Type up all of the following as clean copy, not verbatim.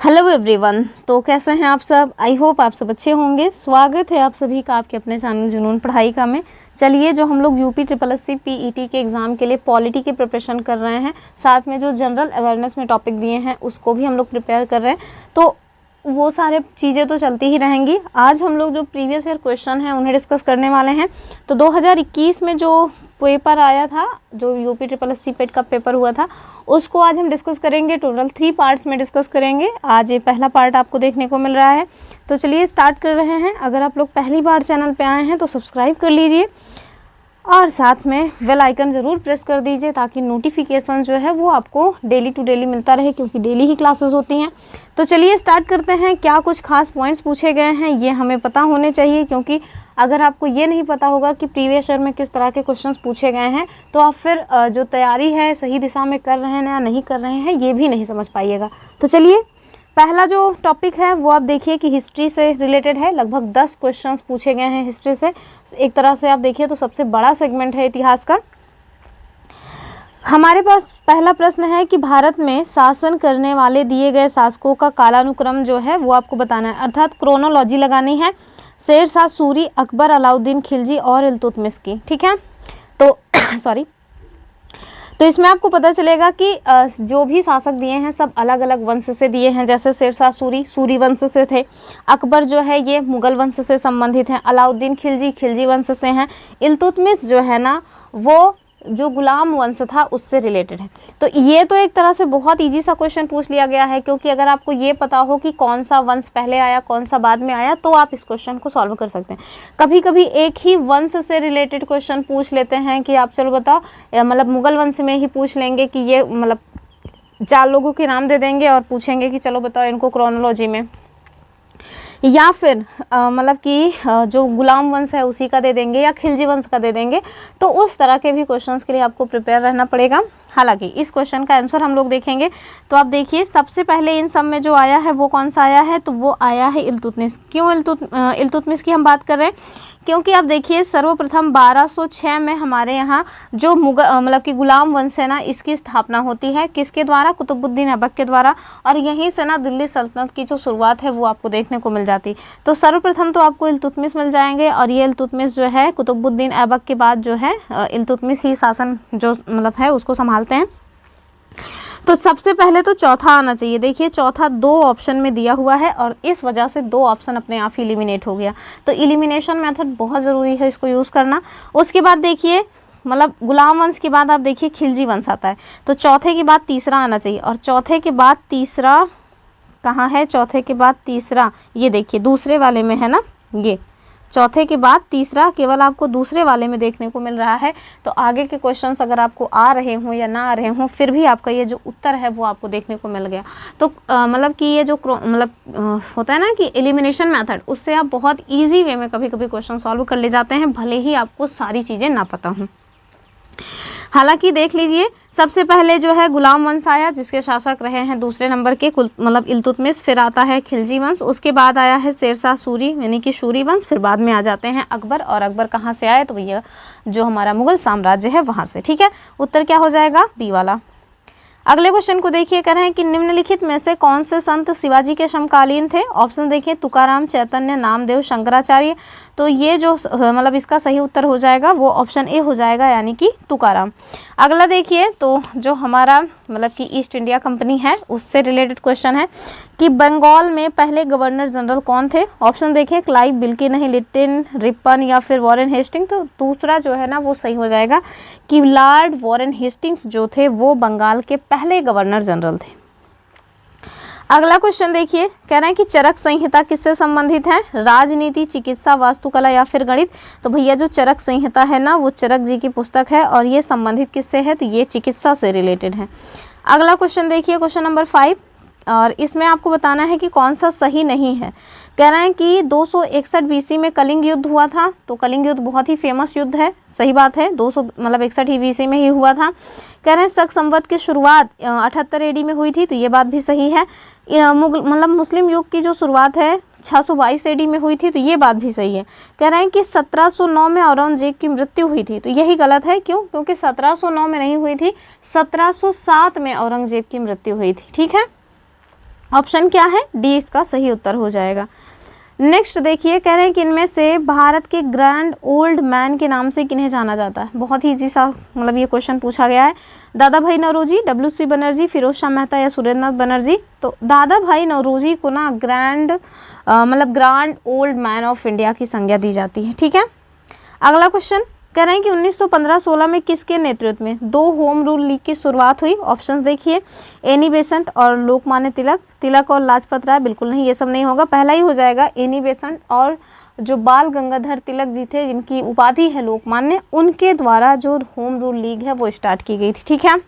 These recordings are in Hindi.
हेलो एवरीवन, तो कैसे हैं आप सब। आई होप आप सब अच्छे होंगे। स्वागत है आप सभी का आपके अपने चैनल जुनून पढ़ाई का में। चलिए, जो हम लोग यूपी SSC PET के एग्ज़ाम के लिए पॉलिटी की प्रिपरेशन कर रहे हैं, साथ में जो जनरल अवेयरनेस में टॉपिक दिए हैं उसको भी हम लोग प्रिपेयर कर रहे हैं, तो वो सारे चीज़ें तो चलती ही रहेंगी। आज हम लोग जो प्रीवियस ईयर क्वेश्चन हैं उन्हें डिस्कस करने वाले हैं। तो 2021 में जो पेपर आया था, जो यूपी SSC पेट का पेपर हुआ था, उसको आज हम डिस्कस करेंगे। टोटल 3 पार्ट्स में डिस्कस करेंगे। आज ये पहला पार्ट आपको देखने को मिल रहा है, तो चलिए स्टार्ट कर रहे हैं। अगर आप लोग पहली बार चैनल पे आए हैं तो सब्सक्राइब कर लीजिए और साथ में बेल आइकन ज़रूर प्रेस कर दीजिए, ताकि नोटिफिकेशन जो है वो आपको डेली टू डेली मिलता रहे, क्योंकि डेली ही क्लासेस होती हैं। तो चलिए स्टार्ट करते हैं। क्या कुछ खास पॉइंट्स पूछे गए हैं ये हमें पता होने चाहिए, क्योंकि अगर आपको ये नहीं पता होगा कि प्रीवियस ईयर में किस तरह के क्वेश्चंस पूछे गए हैं, तो आप फिर जो तैयारी है सही दिशा में कर रहे हैं या नहीं कर रहे हैं ये भी नहीं समझ पाइएगा। तो चलिए, पहला जो टॉपिक है वो आप देखिए कि हिस्ट्री से रिलेटेड है। लगभग 10 क्वेश्चंस पूछे गए हैं हिस्ट्री से। एक तरह से आप देखिए तो सबसे बड़ा सेगमेंट है इतिहास का। हमारे पास पहला प्रश्न है कि भारत में शासन करने वाले दिए गए शासकों का कालानुक्रम जो है वो आपको बताना है, अर्थात क्रोनोलॉजी लगानी है। शेर शाह सूरी, अकबर, अलाउद्दीन खिलजी और इल्तुतमिश की। ठीक है, तो सॉरी, तो इसमें आपको पता चलेगा कि जो भी शासक दिए हैं सब अलग अलग वंश से दिए हैं। जैसे शेर शाह सूरी सूरी वंश से थे, अकबर जो है ये मुगल वंश से संबंधित हैं, अलाउद्दीन खिलजी खिलजी वंश से हैं, इल्तुतमिश जो है ना वो जो गुलाम वंश था उससे रिलेटेड है। तो ये तो एक तरह से बहुत इजी सा क्वेश्चन पूछ लिया गया है, क्योंकि अगर आपको ये पता हो कि कौन सा वंश पहले आया कौन सा बाद में आया, तो आप इस क्वेश्चन को सॉल्व कर सकते हैं। कभी कभी एक ही वंश से रिलेटेड क्वेश्चन पूछ लेते हैं कि आप चलो बताओ, मतलब मुगल वंश में ही पूछ लेंगे कि ये मतलब 4 लोगों के नाम दे देंगे और पूछेंगे कि चलो बताओ इनको क्रोनोलॉजी में, या फिर मतलब कि जो गुलाम वंश है उसी का दे देंगे या खिलजी वंश का दे देंगे। तो उस तरह के भी क्वेश्चंस के लिए आपको प्रिपेयर रहना पड़ेगा। हालांकि इस क्वेश्चन का आंसर हम लोग देखेंगे। तो आप देखिए, सबसे पहले इन सब में जो आया है वो कौन सा आया है, तो वो आया है इल्तुतमिश। क्यों इल्तुतमिश की हम बात कर रहे हैं, क्योंकि आप देखिए सर्वप्रथम 1206 में हमारे यहाँ जो मतलब कि गुलाम वंश है ना, इसकी स्थापना होती है। किसके द्वारा? कुतुबुद्दीन ऐबक के द्वारा। और यहीं से ना दिल्ली सल्तनत की जो शुरुआत है वो आपको देखने को मिल जाती। तो सर्वप्रथम तो आपको इल्तुतमिश मिल जाएंगे, और ये इल्तुतमिश जो है कुतुबुद्दीन ऐबक के बाद जो है इल्तुतमिश ही शासन जो मतलब है उसको संभालते हैं। तो सबसे पहले तो चौथा आना चाहिए। देखिए चौथा 2 ऑप्शन में दिया हुआ है, और इस वजह से 2 ऑप्शन अपने आप ही एलिमिनेट हो गया। तो एलिमिनेशन मेथड बहुत ज़रूरी है, इसको यूज़ करना। उसके बाद देखिए, मतलब गुलाम वंश के बाद आप देखिए खिलजी वंश आता है। तो चौथे के बाद तीसरा आना चाहिए, और चौथे के बाद तीसरा कहाँ है? चौथे के बाद तीसरा ये देखिए दूसरे वाले में है ना, ये चौथे के बाद तीसरा केवल आपको दूसरे वाले में देखने को मिल रहा है। तो आगे के क्वेश्चंस अगर आपको आ रहे हों या ना आ रहे हों, फिर भी आपका ये जो उत्तर है वो आपको देखने को मिल गया। तो मतलब कि ये जो होता है ना कि एलिमिनेशन मेथड, उससे आप बहुत ईजी वे में कभी कभी क्वेश्चन सॉल्व कर ले जाते हैं, भले ही आपको सारी चीज़ें ना पता हों। हालांकि देख लीजिए, सबसे पहले जो है गुलाम वंश आया, जिसके शासक रहे हैं दूसरे नंबर के मतलब इल्तुतमिश। फिर आता है खिलजी वंश, उसके बाद आया है शेर शाह सूरी यानी कि सूरी वंश। फिर बाद में आ जाते हैं अकबर, और अकबर कहाँ से आए? तो भैया जो हमारा मुगल साम्राज्य है वहाँ से। ठीक है, उत्तर क्या हो जाएगा? बी वाला। अगले क्वेश्चन को देखिए, कह रहे हैं कि निम्नलिखित में से कौन से संत शिवाजी के समकालीन थे? ऑप्शन देखिए, तुकाराम, चैतन्य, नामदेव, शंकराचार्य। तो ये जो मतलब इसका सही उत्तर हो जाएगा वो ऑप्शन ए हो जाएगा, यानी कि तुकाराम। अगला देखिए, तो जो हमारा मतलब कि ईस्ट इंडिया कंपनी है उससे रिलेटेड क्वेश्चन है कि बंगाल में पहले गवर्नर जनरल कौन थे? ऑप्शन देखिए, क्लाइव, बिल्की नहीं, लिटिन, रिपन या फिर वॉरेन हेस्टिंग। तो दूसरा जो है ना वो सही हो जाएगा कि लॉर्ड वॉरेन हेस्टिंग्स जो थे वो बंगाल के पहले गवर्नर जनरल थे। अगला क्वेश्चन देखिए, कह रहे हैं कि चरक संहिता किससे संबंधित है? राजनीति, चिकित्सा, वास्तुकला या फिर गणित। तो भैया जो चरक संहिता है ना वो चरक जी की पुस्तक है, और ये संबंधित किससे है? तो ये चिकित्सा से रिलेटेड है। अगला क्वेश्चन देखिए, क्वेश्चन नंबर 5, और इसमें आपको बताना है कि कौन सा सही नहीं है। कह रहे हैं कि 261 BC में कलिंग युद्ध हुआ था। तो कलिंग युद्ध बहुत ही फेमस युद्ध है, सही बात है, 261 ही BC में ही हुआ था। कह रहे हैं शक संवत की शुरुआत 78 AD में हुई थी। तो ये बात भी सही है। मतलब मुस्लिम युग की जो शुरुआत है 622 AD में हुई थी। तो ये बात भी सही है। कह रहे हैं कि 1709 में औरंगजेब की मृत्यु हुई थी। तो यही गलत है। क्यों? क्योंकि 1709 में नहीं हुई थी, 1707 में औरंगजेब की मृत्यु हुई थी। ठीक है, ऑप्शन क्या है, डी इसका सही उत्तर हो जाएगा। नेक्स्ट देखिए, कह रहे हैं कि इनमें से भारत के ग्रैंड ओल्ड मैन के नाम से किन्हें जाना जाता है। बहुत ही इजी सा मतलब ये क्वेश्चन पूछा गया है। दादा भाई नौरोजी, डब्ल्यू.सी. बनर्जी, फिरोज शाह मेहता या सुरेंद्रनाथ बनर्जी। तो दादा भाई नौरोजी को ना grand old man of India की संज्ञा दी जाती है। ठीक है, अगला क्वेश्चन कह रहे हैं कि 1915-16 में किसके नेतृत्व में 2 होम रूल लीग की शुरुआत हुई। ऑप्शंस देखिए, एनी बेसेंट और लोकमान्य तिलक, तिलक और लाजपत राय। बिल्कुल नहीं, ये सब नहीं होगा, पहला ही हो जाएगा एनी बेसेंट और जो बाल गंगाधर तिलक जी थे जिनकी उपाधि है लोकमान्य, उनके द्वारा जो होम रूल लीग है वो स्टार्ट की गई थी। ठीक है,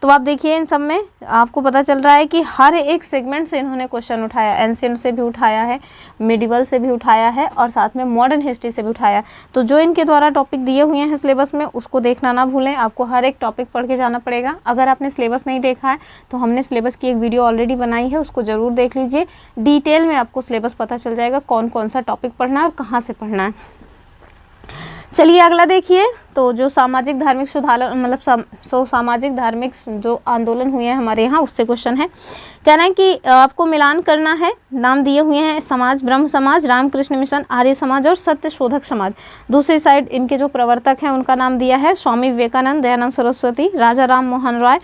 तो आप देखिए इन सब में आपको पता चल रहा है कि हर एक सेगमेंट से इन्होंने क्वेश्चन उठाया, एंशिएंट से भी उठाया है, मिडिवल से भी उठाया है और साथ में मॉडर्न हिस्ट्री से भी उठाया। तो जो इनके द्वारा टॉपिक दिए हुए हैं सिलेबस में उसको देखना ना भूलें, आपको हर एक टॉपिक पढ़ के जाना पड़ेगा। अगर आपने सिलेबस नहीं देखा है तो हमने सिलेबस की एक वीडियो ऑलरेडी बनाई है, उसको ज़रूर देख लीजिए। डिटेल में आपको सिलेबस पता चल जाएगा कौन कौन सा टॉपिक पढ़ना है और कहाँ से पढ़ना है। चलिए अगला देखिए, तो जो सामाजिक धार्मिक सुधार मतलब सामाजिक धार्मिक जो आंदोलन हुए हैं हमारे यहाँ उससे क्वेश्चन है। कह रहे हैं कि आपको मिलान करना है, नाम दिए हुए हैं समाज, ब्रह्म समाज, रामकृष्ण मिशन, आर्य समाज और सत्य शोधक समाज। दूसरी साइड इनके जो प्रवर्तक हैं उनका नाम दिया है स्वामी विवेकानंद, दयानंद सरस्वती, राजा राम मोहन राय,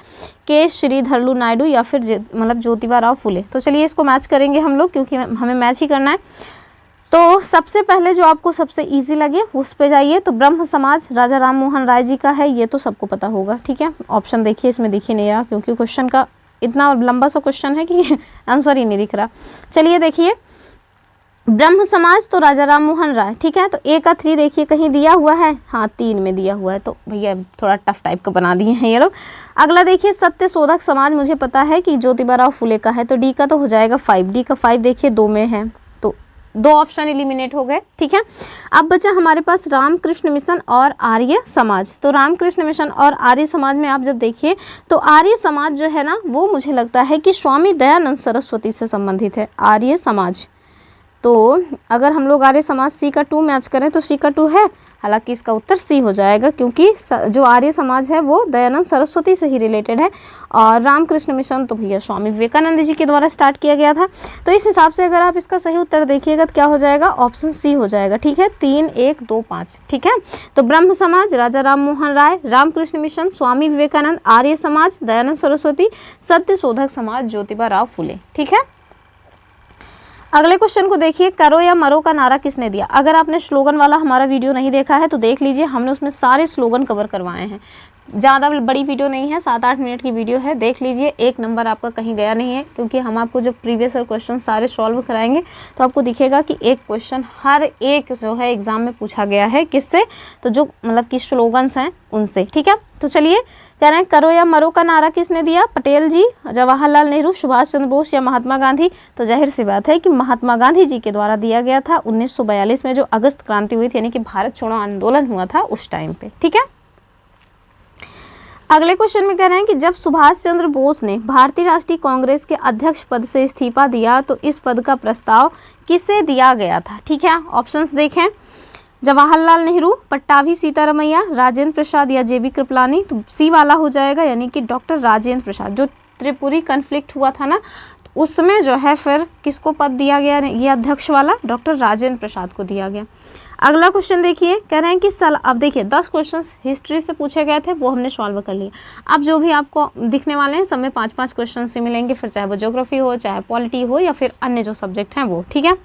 के श्रीधरलू नायडू या फिर ज्योतिबा राव फुले। तो चलिए इसको मैच करेंगे हम लोग, क्योंकि हमें मैच ही करना है। तो सबसे पहले जो आपको सबसे इजी लगे उस पे जाइए। तो ब्रह्म समाज राजा राम मोहन राय जी का है, ये तो सबको पता होगा। ठीक है, ऑप्शन देखिए, इसमें दिख ही नहीं रहा क्योंकि क्वेश्चन का इतना लंबा सा क्वेश्चन है कि आंसर ही नहीं दिख रहा। चलिए देखिए, ब्रह्म समाज तो राजा राम मोहन राय। ठीक है, तो ए का 3 देखिए कहीं दिया हुआ है, हाँ 3 में दिया हुआ है, तो भैया थोड़ा टफ टाइप का बना दिए हैं ये लोग। अगला देखिए, सत्य शोधक समाज मुझे पता है कि ज्योतिबा राव फुले का है, तो डी का तो हो जाएगा 5। डी का 5 देखिए 2 में है, 2 ऑप्शन एलिमिनेट हो गए। ठीक है, अब बचा हमारे पास रामकृष्ण मिशन और आर्य समाज। तो रामकृष्ण मिशन और आर्य समाज में आप जब देखिए तो आर्य समाज जो है ना वो मुझे लगता है कि स्वामी दयानंद सरस्वती से संबंधित है आर्य समाज। तो अगर हम लोग आर्य समाज सी का 2 मैच करें तो सी का 2 है, हालांकि इसका उत्तर सी हो जाएगा क्योंकि जो आर्य समाज है वो दयानंद सरस्वती से ही रिलेटेड है और रामकृष्ण मिशन तो भैया स्वामी विवेकानंद जी के द्वारा स्टार्ट किया गया था। तो इस हिसाब से अगर आप इसका सही उत्तर देखिएगा तो क्या हो जाएगा, ऑप्शन सी हो जाएगा। ठीक है, 3 1 2 5। ठीक है, तो ब्रह्म समाज राजा राम मोहन राय, रामकृष्ण मिशन स्वामी विवेकानंद, आर्य समाज दयानंद सरस्वती, सत्य शोधक समाज ज्योतिबा राव फुले। ठीक है, अगले क्वेश्चन को देखिए, करो या मरो का नारा किसने दिया। अगर आपने स्लोगन वाला हमारा वीडियो नहीं देखा है तो देख लीजिए, हमने उसमें सारे स्लोगन कवर करवाए हैं। ज़्यादा बड़ी वीडियो नहीं है, 7-8 मिनट की वीडियो है, देख लीजिए। 1 नंबर आपका कहीं गया नहीं है क्योंकि हम आपको जब प्रीवियस ईयर क्वेश्चन सारे सॉल्व कराएंगे तो आपको दिखेगा कि एक क्वेश्चन हर एक जो है एग्जाम में पूछा गया है। किससे, तो जो मतलब कि स्लोगन्स हैं उनसे। ठीक है, तो चलिए कह रहे हैं करो या मरो का नारा किसने दिया, पटेल जी, जवाहरलाल नेहरू, सुभाष चंद्र बोस या महात्मा गांधी। तो जाहिर सी बात है कि महात्मा गांधी जी के द्वारा दिया गया था 1942 में जो अगस्त क्रांति हुई थी, यानी कि भारत छोड़ो आंदोलन हुआ था उस टाइम पे। ठीक है, अगले क्वेश्चन में कह रहे हैं कि जब सुभाष चंद्र बोस ने भारतीय राष्ट्रीय कांग्रेस के अध्यक्ष पद से इस्तीफा दिया तो इस पद का प्रस्ताव किसे दिया गया था। ठीक है, ऑप्शंस देखें, जवाहरलाल नेहरू, पट्टाभी सीतारमैया, राजेंद्र प्रसाद या जेबी कृपलानी। तो सी वाला हो जाएगा, यानी कि डॉक्टर राजेंद्र प्रसाद। जो त्रिपुरी कन्फ्लिक्ट हुआ था ना उसमें जो है फिर किसको पद दिया गया, ये अध्यक्ष वाला डॉक्टर राजेंद्र प्रसाद को दिया गया। अगला क्वेश्चन देखिए, कह रहे हैं कि अब देखिए 10 क्वेश्चंस हिस्ट्री से पूछे गए थे वो हमने सॉल्व कर लिए। अब जो भी आपको दिखने वाले हैं सब में 5-5 क्वेश्चन से मिलेंगे, फिर चाहे वो ज्योग्राफी हो, चाहे पॉलिटी हो या फिर अन्य जो सब्जेक्ट हैं वो। ठीक है,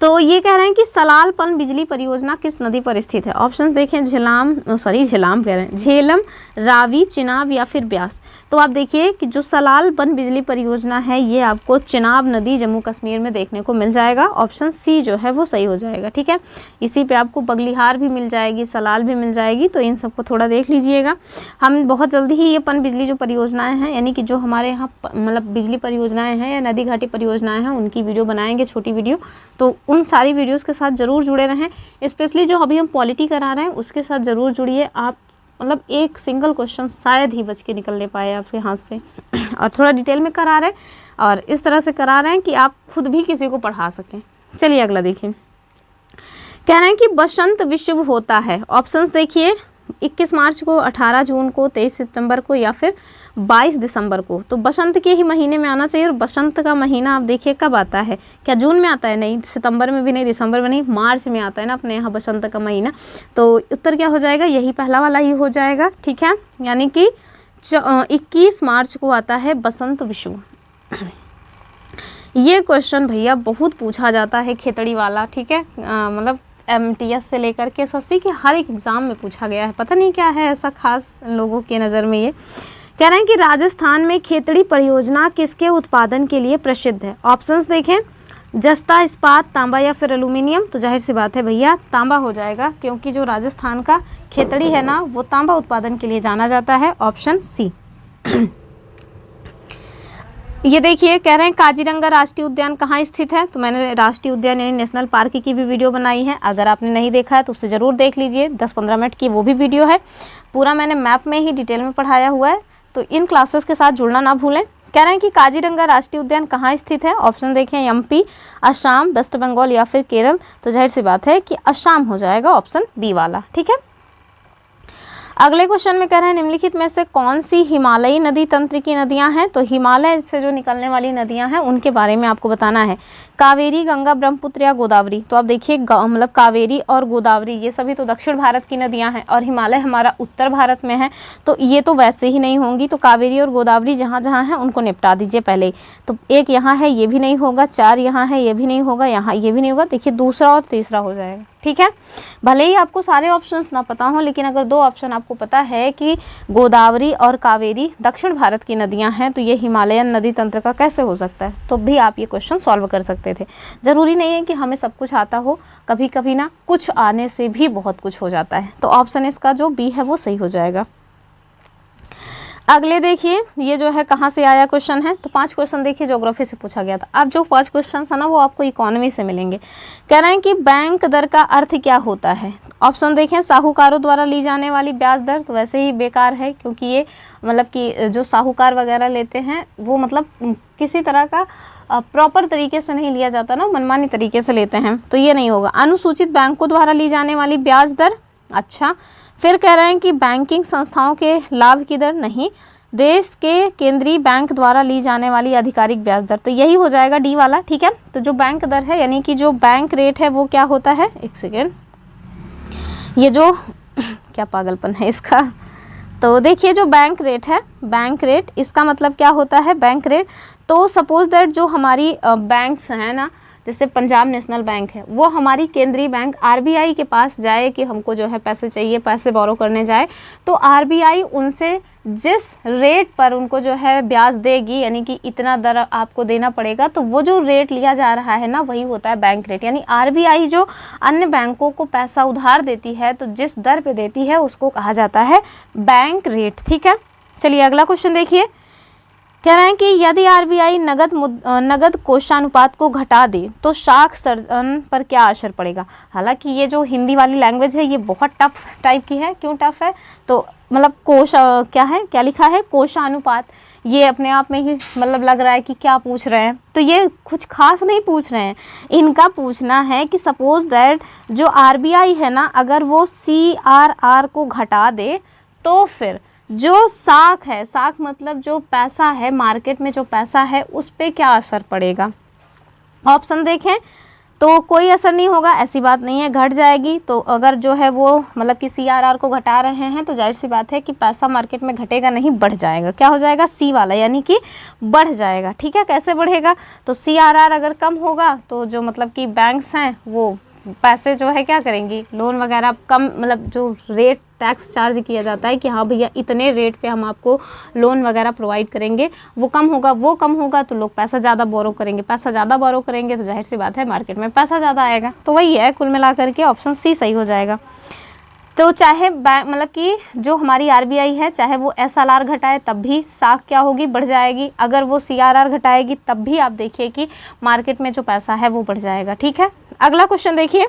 तो ये कह रहे हैं कि सलाल पन बिजली परियोजना किस नदी पर स्थित है। ऑप्शन देखें, झेलम कह रहे हैं, झेलम, रावी, चिनाब या फिर ब्यास। तो आप देखिए कि जो सलाल पन बिजली परियोजना है ये आपको चिनाब नदी जम्मू कश्मीर में देखने को मिल जाएगा। ऑप्शन सी जो है वो सही हो जाएगा। ठीक है, इसी पे आपको बगलिहार भी मिल जाएगी, सलाल भी मिल जाएगी, तो इन सबको थोड़ा देख लीजिएगा। हम बहुत जल्दी ही ये पन बिजली जो परियोजनाएँ हैं, यानी कि जो हमारे यहाँ मतलब बिजली परियोजनाएँ हैं या नदी घाटी परियोजनाएँ हैं उनकी वीडियो बनाएंगे, छोटी वीडियो, तो उन सारी वीडियोस के साथ ज़रूर जुड़े रहें। स्पेशली जो अभी हम पॉलिटी करा रहे हैं उसके साथ ज़रूर जुड़िए आप, मतलब एक सिंगल क्वेश्चन शायद ही बच के निकलने पाए आपके हाथ से और थोड़ा डिटेल में करा रहे हैं और इस तरह से करा रहे हैं कि आप खुद भी किसी को पढ़ा सकें। चलिए अगला देखिए, कह रहे हैं कि बसंत विश्व होता है। ऑप्शंस देखिए, 21 मार्च को, 18 जून को, 23 सितंबर को या फिर 22 दिसंबर को। तो बसंत के ही महीने में आना चाहिए, और बसंत का महीना आप देखिए कब आता है, क्या जून में आता है? नहीं, सितंबर में भी नहीं, दिसंबर में नहीं, मार्च में आता है ना अपने यहाँ बसंत का महीना। तो उत्तर क्या हो जाएगा? यही पहला वाला ही हो जाएगा, ठीक है। यानी कि 21 मार्च को आता है बसंत विषु। ये क्वेश्चन भैया बहुत पूछा जाता है, खेतड़ी वाला, ठीक है। मतलब MTS से लेकर के SSC के हर एक एग्ज़ाम में पूछा गया है, पता नहीं क्या है ऐसा खास लोगों की नज़र में। ये कह रहे हैं कि राजस्थान में खेतड़ी परियोजना किसके उत्पादन के लिए प्रसिद्ध है? ऑप्शंस देखें, जस्ता, इस्पात, तांबा या फिर एल्यूमिनियम। तो जाहिर सी बात है भैया तांबा हो जाएगा, क्योंकि जो राजस्थान का खेतड़ी है ना वो तांबा उत्पादन के लिए जाना जाता है, ऑप्शन सी। ये देखिए कह रहे हैं काजीरंगा राष्ट्रीय उद्यान कहाँ स्थित है? तो मैंने राष्ट्रीय उद्यान यानी नेशनल पार्क की भी वीडियो बनाई है, अगर आपने नहीं देखा है तो उसे ज़रूर देख लीजिए, 10-15 मिनट की वो भी वीडियो है। पूरा मैंने मैप में ही डिटेल में पढ़ाया हुआ है, तो इन क्लासेस के साथ जुड़ना ना भूलें। कह रहे हैं कि काजीरंगा राष्ट्रीय उद्यान कहाँ स्थित है? ऑप्शन देखें, MP, असम, वेस्ट बंगाल या फिर केरल। तो जाहिर सी बात है कि असम हो जाएगा, ऑप्शन बी वाला, ठीक है। अगले क्वेश्चन में कह रहे हैं निम्नलिखित में से कौन सी हिमालयी नदी तंत्र की नदियां हैं? तो हिमालय से जो निकलने वाली नदियां हैं उनके बारे में आपको बताना है। कावेरी, गंगा, ब्रह्मपुत्र या गोदावरी। तो आप देखिए मतलब कावेरी और गोदावरी ये सभी तो दक्षिण भारत की नदियां हैं, और हिमालय हमारा उत्तर भारत में है, तो ये तो वैसे ही नहीं होंगी। तो कावेरी और गोदावरी जहाँ जहाँ हैं उनको निपटा दीजिए पहले ही। तो एक यहाँ है, ये भी नहीं होगा, 4 यहाँ है, ये भी नहीं होगा, यहाँ ये भी नहीं होगा। देखिए दूसरा और तीसरा हो जाएगा, ठीक है। भले ही आपको सारे ऑप्शंस ना पता हों, लेकिन अगर 2 ऑप्शन आपको पता है कि गोदावरी और कावेरी दक्षिण भारत की नदियां हैं, तो ये हिमालयन नदी तंत्र का कैसे हो सकता है, तो भी आप ये क्वेश्चन सॉल्व कर सकते थे। ज़रूरी नहीं है कि हमें सब कुछ आता हो, कभी कभी ना कुछ आने से भी बहुत कुछ हो जाता है। तो ऑप्शन इसका जो बी है वो सही हो जाएगा। अगले देखिए, ये जो है कहाँ से आया क्वेश्चन है? तो 5 क्वेश्चन देखिए ज्योग्राफी से पूछा गया था। अब जो 5 क्वेश्चन था ना वो आपको इकोनॉमी से मिलेंगे। कह रहे हैं कि बैंक दर का अर्थ क्या होता है? ऑप्शन देखें, साहूकारों द्वारा ली जाने वाली ब्याज दर। तो वैसे ही बेकार है, क्योंकि ये मतलब कि जो साहूकार वगैरह लेते हैं वो मतलब किसी तरह का प्रॉपर तरीके से नहीं लिया जाता ना, मनमानी तरीके से लेते हैं, तो ये नहीं होगा। अनुसूचित बैंकों द्वारा ली जाने वाली ब्याज दर, अच्छा। फिर कह रहे हैं कि बैंकिंग संस्थाओं के लाभ की दर, नहीं। देश के केंद्रीय बैंक द्वारा ली जाने वाली आधिकारिक ब्याज दर, तो यही हो जाएगा डी वाला, ठीक है। तो जो बैंक दर है यानी कि जो बैंक रेट है वो क्या होता है? एक सेकेंड, ये जो क्या पागलपन है इसका। तो देखिए जो बैंक रेट है, बैंक रेट इसका मतलब क्या होता है? Bank rate. तो सपोज दैट जो हमारी बैंक्स हैं ना, जैसे पंजाब नेशनल बैंक है, वो हमारी केंद्रीय बैंक RBI के पास जाए कि हमको जो है पैसे चाहिए, पैसे बोरो करने जाए, तो RBI उनसे जिस रेट पर उनको जो है ब्याज देगी, यानी कि इतना दर आपको देना पड़ेगा, तो वो जो रेट लिया जा रहा है ना वही होता है बैंक रेट। यानी RBI जो अन्य बैंकों को पैसा उधार देती है तो जिस दर पे देती है उसको कहा जाता है बैंक रेट, ठीक है। चलिए अगला क्वेश्चन देखिए। कह रहे हैं कि यदि RBI नगद कोषानुपात को घटा दे तो साख सर्जन पर क्या असर पड़ेगा? हालांकि ये जो हिंदी वाली लैंग्वेज है ये बहुत टफ टाइप की है। क्यों टफ है? तो मतलब कोष क्या है, क्या लिखा है? कोषानुपात। ये अपने आप में ही मतलब लग रहा है कि क्या पूछ रहे हैं, तो ये कुछ खास नहीं पूछ रहे हैं। इनका पूछना है कि सपोज दैट जो RBI है ना, अगर वो CRR को घटा दे तो फिर जो साख है, साख मतलब जो पैसा है, मार्केट में जो पैसा है उस पर क्या असर पड़ेगा? ऑप्शन देखें तो कोई असर नहीं होगा, ऐसी बात नहीं है, घट जाएगी। तो अगर जो है वो मतलब कि CRR को घटा रहे हैं तो जाहिर सी बात है कि पैसा मार्केट में घटेगा नहीं, बढ़ जाएगा। क्या हो जाएगा? सी वाला, यानी कि बढ़ जाएगा, ठीक है। कैसे बढ़ेगा? तो CRR अगर कम होगा तो जो मतलब कि बैंक्स हैं वो पैसे जो है क्या करेंगी, लोन वगैरह कम, मतलब जो रेट टैक्स चार्ज किया जाता है कि हाँ भैया इतने रेट पे हम आपको लोन वगैरह प्रोवाइड करेंगे, वो कम होगा। वो कम होगा तो लोग पैसा ज़्यादा बोरो करेंगे, पैसा ज़्यादा बोरो करेंगे तो जाहिर सी बात है मार्केट में पैसा ज़्यादा आएगा। तो वही है, कुल मिलाकर के ऑप्शन सी सही हो जाएगा। तो चाहे मतलब कि जो हमारी RBI है चाहे वो SLR घटाए तब भी साख क्या होगी? बढ़ जाएगी। अगर वो CRR घटाएगी तब भी आप देखिए कि मार्केट में जो पैसा है वो बढ़ जाएगा, ठीक है। अगला क्वेश्चन देखिए।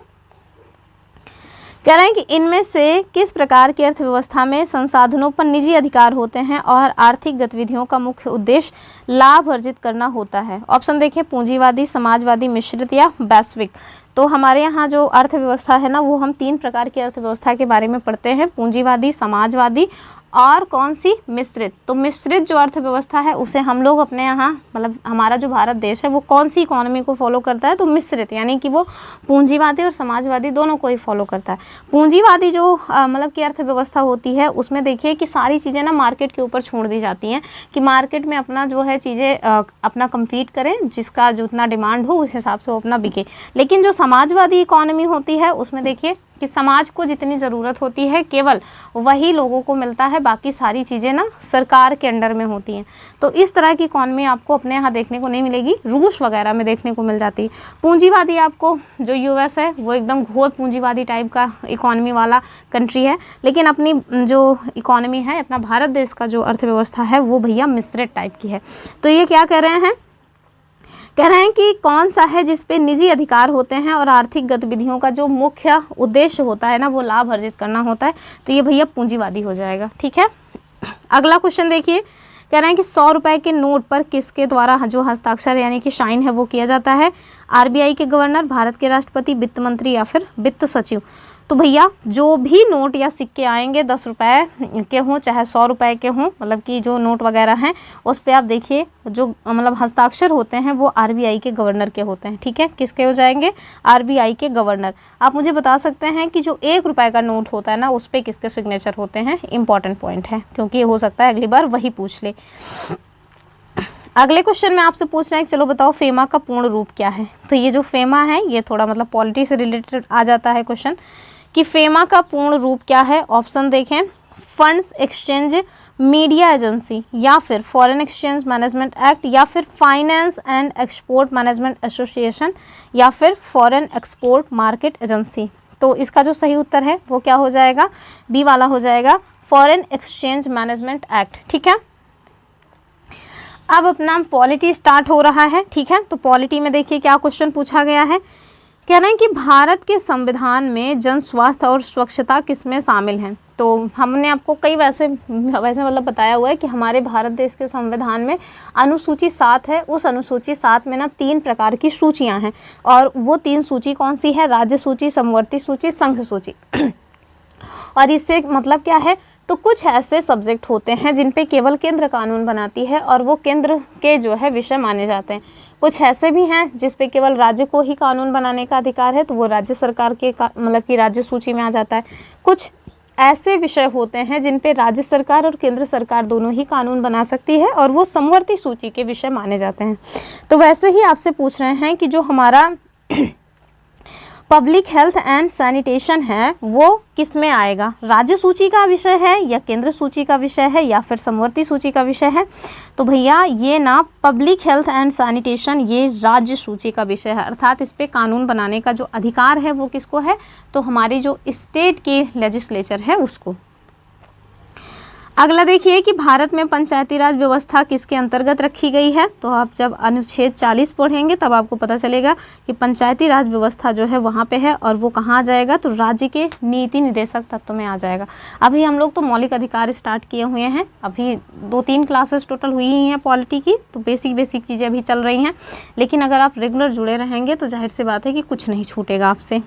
कह रहे हैं कि इनमें से किस प्रकार की अर्थव्यवस्था में संसाधनों पर निजी अधिकार होते हैं और आर्थिक गतिविधियों का मुख्य उद्देश्य लाभ अर्जित करना होता है? ऑप्शन देखें, पूंजीवादी, समाजवादी, मिश्रित या वैश्विक। तो हमारे यहाँ जो अर्थव्यवस्था है ना वो हम 3 प्रकार की अर्थव्यवस्था के बारे में पढ़ते हैं, पूंजीवादी, समाजवादी और कौन सी, मिश्रित। तो मिश्रित जो अर्थव्यवस्था है उसे हम लोग अपने यहाँ मतलब हमारा जो भारत देश है वो कौन सी इकोनॉमी को फॉलो करता है, तो मिश्रित, यानी कि वो पूंजीवादी और समाजवादी दोनों को ही फॉलो करता है। पूंजीवादी जो मतलब की अर्थव्यवस्था होती है उसमें देखिए कि सारी चीज़ें ना मार्केट के ऊपर छोड़ दी जाती हैं कि मार्केट में अपना जो है चीज़ें अपना कम्पीट करें, जिसका जितना डिमांड हो उस हिसाब से वो अपना बिके। लेकिन जो समाजवादी इकोनॉमी होती है उसमें देखिए कि समाज को जितनी ज़रूरत होती है केवल वही लोगों को मिलता है, बाकी सारी चीज़ें ना सरकार के अंडर में होती हैं। तो इस तरह की इकॉनमी आपको अपने यहाँ देखने को नहीं मिलेगी, रूस वगैरह में देखने को मिल जाती है। पूंजीवादी आपको जो यूएस है वो एकदम घोर पूंजीवादी टाइप का इकॉनमी वाला कंट्री है, लेकिन अपनी जो इकॉनमी है, अपना भारत देश का जो अर्थव्यवस्था है वो भैया मिश्रित टाइप की है। तो ये क्या कह रहे हैं, कह रहे हैं कि कौन सा है जिस पे निजी अधिकार होते हैं और आर्थिक गतिविधियों का जो मुख्य उद्देश्य होता है ना वो लाभ अर्जित करना होता है, तो ये भैया पूंजीवादी हो जाएगा। ठीक है, अगला क्वेश्चन देखिए, कह रहे हैं कि 100 रुपए के नोट पर किसके द्वारा जो हस्ताक्षर यानी कि साइन है वो किया जाता है, आरबीआई के गवर्नर, भारत के राष्ट्रपति, वित्त मंत्री या फिर वित्त सचिव। तो भैया जो भी नोट या सिक्के आएंगे 10 रुपए के हों चाहे 100 रुपए के हों, मतलब कि जो नोट वगैरह हैं उस पे आप देखिए जो मतलब हस्ताक्षर होते हैं वो आरबीआई के गवर्नर के होते हैं। ठीक है, किसके हो जाएंगे, आरबीआई के गवर्नर। आप मुझे बता सकते हैं कि जो 1 रुपए का नोट होता है ना उस पर किसके सिग्नेचर होते हैं, इंपॉर्टेंट पॉइंट है क्योंकि ये हो सकता है अगली बार वही पूछ ले। अगले क्वेश्चन में आपसे पूछ रहे हैं चलो बताओ फेमा का पूर्ण रूप क्या है। तो ये जो फेमा है ये थोड़ा मतलब पॉलिटी से रिलेटेड आ जाता है क्वेश्चन कि फेमा का पूर्ण रूप क्या है। ऑप्शन देखें, फंड्स एक्सचेंज मीडिया एजेंसी, या फिर फॉरेन एक्सचेंज मैनेजमेंट एक्ट, या फिर finance and export management association, या फिर फॉरेन एक्सपोर्ट मार्केट एजेंसी। तो इसका जो सही उत्तर है वो क्या हो जाएगा, बी वाला हो जाएगा, फॉरेन एक्सचेंज मैनेजमेंट एक्ट। ठीक है, अब अपना पॉलिटी स्टार्ट हो रहा है। ठीक है, तो पॉलिटी में देखिए क्या क्वेश्चन पूछा गया है, कह रहे हैं कि भारत के संविधान में जन स्वास्थ्य और स्वच्छता किसमें शामिल हैं। तो हमने आपको कई वैसे मतलब बताया हुआ है कि हमारे भारत देश के संविधान में अनुसूची 7 है, उस अनुसूची 7 में ना 3 प्रकार की सूचियां हैं, और वो 3 सूची कौन सी है, राज्य सूची, समवर्ती सूची, संघ सूची। और इससे मतलब क्या है, तो कुछ ऐसे सब्जेक्ट होते हैं जिन पे केवल केंद्र कानून बनाती है और वो केंद्र के जो है विषय माने जाते हैं। कुछ ऐसे भी हैं जिस पे केवल राज्य को ही कानून बनाने का अधिकार है, तो वो राज्य सरकार के मतलब कि राज्य सूची में आ जाता है। कुछ ऐसे विषय होते हैं जिन पे राज्य सरकार और केंद्र सरकार दोनों ही कानून बना सकती है और वो समवर्ती सूची के विषय माने जाते हैं। तो वैसे ही आपसे पूछ रहे हैं कि जो हमारा पब्लिक हेल्थ एंड सैनिटेशन है वो किस में आएगा, राज्य सूची का विषय है या केंद्र सूची का विषय है या फिर समवर्ती सूची का विषय है। तो भैया ये ना पब्लिक हेल्थ एंड सैनिटेशन ये राज्य सूची का विषय है, अर्थात इस पे कानून बनाने का जो अधिकार है वो किसको है, तो हमारी जो स्टेट की लेजिस्लेचर है उसको। अगला देखिए कि भारत में पंचायती राज व्यवस्था किसके अंतर्गत रखी गई है। तो आप जब अनुच्छेद 40 पढ़ेंगे तब आपको पता चलेगा कि पंचायती राज व्यवस्था जो है वहाँ पे है, और वो कहाँ आ जाएगा, तो राज्य के नीति निर्देशक तत्व में आ जाएगा। अभी हम लोग तो मौलिक अधिकार स्टार्ट किए हुए हैं, अभी 2-3 क्लासेस टोटल हुई ही हैं पॉलिटी की, तो बेसिक चीज़ें अभी चल रही हैं, लेकिन अगर आप रेगुलर जुड़े रहेंगे तो जाहिर सी बात है कि कुछ नहीं छूटेगा आपसे।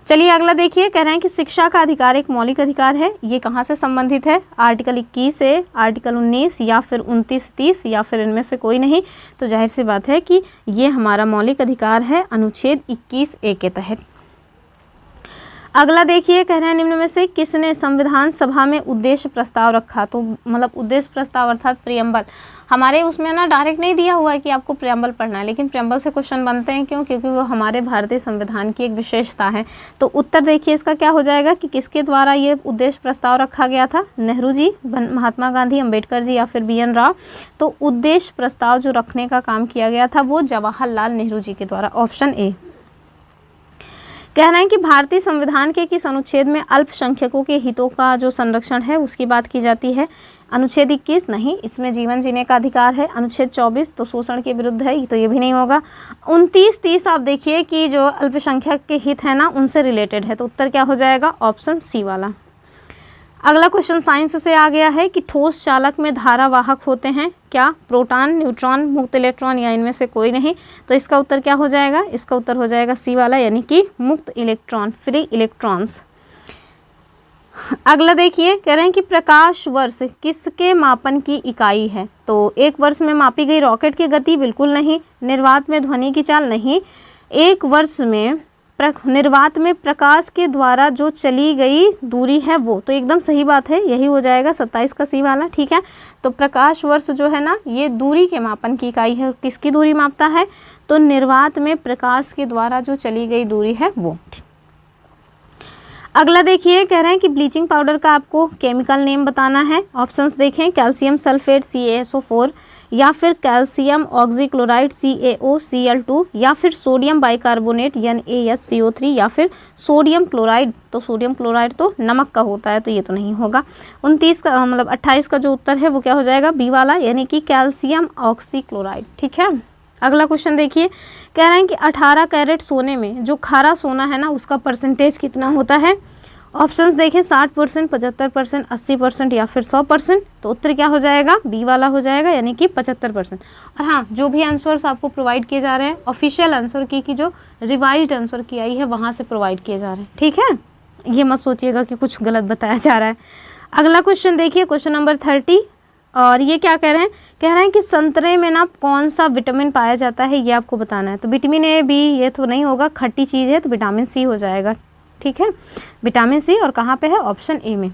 चलिए अगला देखिए, कह रहे हैं कि शिक्षा का अधिकार एक मौलिक अधिकार है, ये कहाँ से संबंधित है, आर्टिकल 21 से, आर्टिकल 19 या फिर 29-30 या फिर इनमें से कोई नहीं। तो जाहिर सी बात है कि ये हमारा मौलिक अधिकार है अनुच्छेद 21A के तहत। अगला देखिए, कह रहे हैं निम्न में से किसने संविधान सभा में उद्देश्य प्रस्ताव रखा। तो मतलब उद्देश्य प्रस्ताव अर्थात प्रियम्बल, हमारे उसमें ना डायरेक्ट नहीं दिया हुआ है कि आपको प्रियम्बल पढ़ना है, लेकिन प्रियम्बल से क्वेश्चन बनते हैं। क्यों? क्योंकि वो हमारे भारतीय संविधान की एक विशेषता है। तो उत्तर देखिए इसका क्या हो जाएगा कि किसके द्वारा ये उद्देश्य प्रस्ताव रखा गया था, नेहरू जी, महात्मा गांधी, अंबेडकर जी या फिर BN राव। तो उद्देश्य प्रस्ताव जो रखने का काम किया गया था वो जवाहरलाल नेहरू जी के द्वारा, ऑप्शन ए। कह रहे हैं कि भारतीय संविधान के किस अनुच्छेद में अल्पसंख्यकों के हितों का जो संरक्षण है उसकी बात की जाती है। अनुच्छेद 21 नहीं, इसमें जीवन जीने का अधिकार है। अनुच्छेद 24 तो शोषण के विरुद्ध है, तो ये भी नहीं होगा। 29-30 आप देखिए कि जो अल्पसंख्यक के हित है ना उनसे रिलेटेड है, तो उत्तर क्या हो जाएगा, ऑप्शन सी वाला। अगला क्वेश्चन साइंस से आ गया है कि ठोस चालक में धारावाहक होते हैं क्या, प्रोटॉन, न्यूट्रॉन, मुक्त इलेक्ट्रॉन या इनमें से कोई नहीं। तो इसका उत्तर क्या हो जाएगा, इसका उत्तर हो जाएगा सी वाला, यानी कि मुक्त इलेक्ट्रॉन, फ्री इलेक्ट्रॉन्स। अगला देखिए, कह रहे हैं कि प्रकाश वर्ष किसके मापन की इकाई है। तो एक वर्ष में मापी गई रॉकेट की गति, बिल्कुल नहीं। निर्वात में ध्वनि की चाल, नहीं। एक वर्ष में निर्वात में प्रकाश के द्वारा जो चली गई दूरी है वो, तो एकदम सही बात है, यही हो जाएगा 27 का सी वाला। ठीक है, तो प्रकाश वर्ष जो है ना, ये दूरी के मापन की इकाई है। किसकी दूरी मापता है? तो निर्वात में प्रकाश के द्वारा जो चली गई दूरी है वो। अगला देखिए, कह रहे हैं कि ब्लीचिंग पाउडर का आपको केमिकल नेम बताना है। ऑप्शंस देखें, कैल्शियम सल्फेट CaSO4, या फिर कैल्शियम ऑक्सीक्लोराइड CaOCl2, या फिर सोडियम बाइकार्बोनेट NaHCO3, या फिर सोडियम क्लोराइड। तो सोडियम क्लोराइड तो नमक का होता है, तो ये तो नहीं होगा। 29 का मतलब 28 का जो उत्तर है वो क्या हो जाएगा? बी वाला, यानी कि कैल्शियम ऑक्सीक्लोराइड। ठीक है, अगला क्वेश्चन देखिए, कह रहे हैं कि 18 कैरेट सोने में जो खारा सोना है ना, उसका परसेंटेज कितना होता है? ऑप्शंस देखें, 60%, 75%, 80% या फिर 100%। तो उत्तर क्या हो जाएगा? बी वाला हो जाएगा, यानी कि 75%। और हाँ, जो भी आंसर्स आपको प्रोवाइड किए जा रहे हैं, ऑफिशियल आंसर की जो रिवाइज्ड आंसर की आई है वहाँ से प्रोवाइड किए जा रहे हैं। ठीक है, ये मत सोचिएगा कि कुछ गलत बताया जा रहा है। अगला क्वेश्चन देखिए, क्वेश्चन नंबर 30, और ये क्या कह रहे हैं? कह रहे हैं कि संतरे में ना कौन सा विटामिन पाया जाता है, ये आपको बताना है। तो विटामिन A, B ये तो नहीं होगा, खट्टी चीज़ है, तो विटामिन C हो जाएगा। ठीक है, विटामिन C, और कहाँ पे है? ऑप्शन ए में।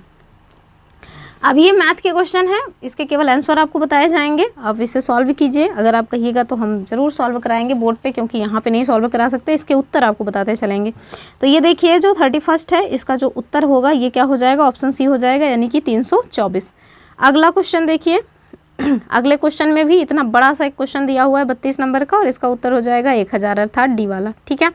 अब ये मैथ के क्वेश्चन है, इसके केवल आंसर आपको बताए जाएंगे, आप इसे सॉल्व कीजिए। अगर आप कहिएगा तो हम ज़रूर सॉल्व कराएंगे बोर्ड पे, क्योंकि यहाँ पे नहीं सॉल्व करा सकते, इसके उत्तर आपको बताते चलेंगे। तो ये देखिए, जो 31 है, इसका जो उत्तर होगा ये क्या हो जाएगा? ऑप्शन सी हो जाएगा, यानी कि 324। अगला क्वेश्चन देखिए, अगले क्वेश्चन में भी इतना बड़ा सा एक क्वेश्चन दिया हुआ है 32 नंबर का, और इसका उत्तर हो जाएगा 1000, अर्थात डी वाला। ठीक है,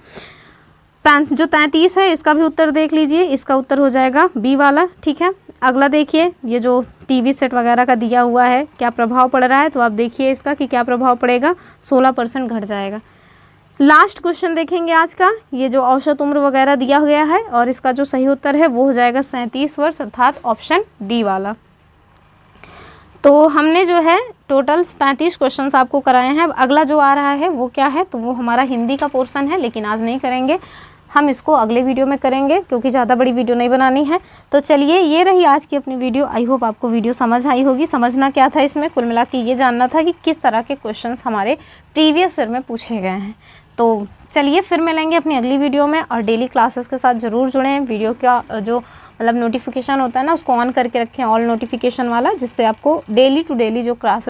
जो 33 है इसका भी उत्तर देख लीजिए, इसका उत्तर हो जाएगा बी वाला। ठीक है, अगला देखिए, ये जो टीवी सेट वगैरह का दिया हुआ है, क्या प्रभाव पड़ रहा है? तो आप देखिए इसका कि क्या प्रभाव पड़ेगा, 16% घट जाएगा। लास्ट क्वेश्चन देखेंगे आज का, ये जो औसत उम्र वगैरह दिया गया है, और इसका जो सही उत्तर है वो हो जाएगा 37 वर्ष, अर्थात ऑप्शन डी वाला। तो हमने जो है टोटल 35 क्वेश्चंस आपको कराए हैं। अगला जो आ रहा है वो क्या है? तो वो हमारा हिंदी का पोर्शन है, लेकिन आज नहीं करेंगे, हम इसको अगले वीडियो में करेंगे, क्योंकि ज़्यादा बड़ी वीडियो नहीं बनानी है। तो चलिए, ये रही आज की अपनी वीडियो। आई होप आपको वीडियो समझ आई होगी। समझना क्या था इसमें? कुल मिला के ये जानना था कि किस तरह के क्वेश्चंस हमारे प्रीवियस ईयर में पूछे गए हैं। तो चलिए, फिर मिलेंगे अपनी अगली वीडियो में, और डेली क्लासेस के साथ ज़रूर जुड़ें। वीडियो का जो मतलब नोटिफिकेशन होता है ना, उसको ऑन करके रखें, ऑल नोटिफिकेशन वाला, जिससे आपको डेली टू डेली जो क्लास